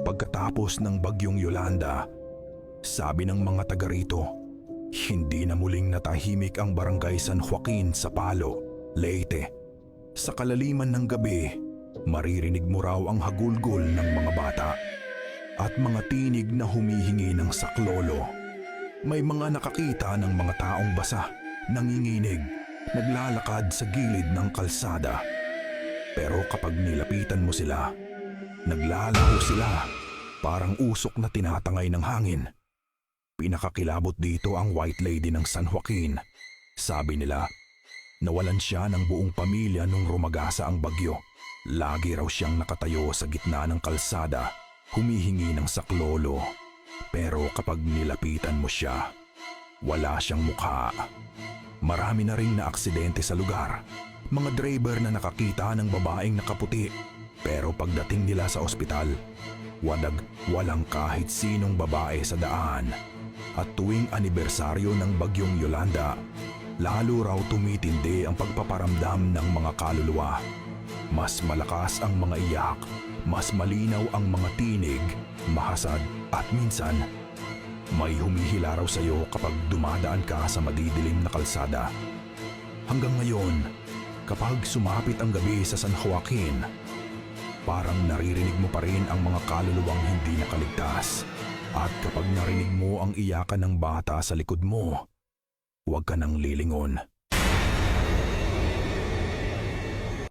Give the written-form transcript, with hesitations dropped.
Pagkatapos ng bagyong Yolanda, sabi ng mga taga rito, hindi na muling natahimik ang barangay San Joaquin sa Palo, Leyte. Sa kalaliman ng gabi, maririnig mo raw ang hagulgol ng mga bata at mga tinig na humihingi ng saklolo. May mga nakakita ng mga taong basa, nanginginig, naglalakad sa gilid ng kalsada. Pero kapag nilapitan mo sila, naglalaho sila, parang usok na tinatangay ng hangin. Pinakakilabot dito ang White Lady ng San Joaquin. Sabi nila, nawalan siya ng buong pamilya nung rumagasa ang bagyo. Lagi raw siyang nakatayo sa gitna ng kalsada, humihingi ng saklolo. Pero kapag nilapitan mo siya, wala siyang mukha. Marami na ring naaksidente sa lugar. Mga driver na nakakita ng babaeng nakaputi. Pero pagdating nila sa ospital, walang kahit sinong babae sa daan. At tuwing anibersaryo ng bagyong Yolanda, lalo raw tumitindi ang pagpaparamdam ng mga kaluluwa. Mas malakas ang mga iyak, mas malinaw ang mga tinig, mahasad at minsan, may humihila raw sa iyo kapag dumadaan ka sa madidilim na kalsada. Hanggang ngayon, kapag sumapit ang gabi sa San Joaquin, parang naririnig mo pa rin ang mga kaluluwang hindi nakaligtas. At kapag narinig mo ang iyakan ng bata sa likod mo, huwag ka nang lilingon.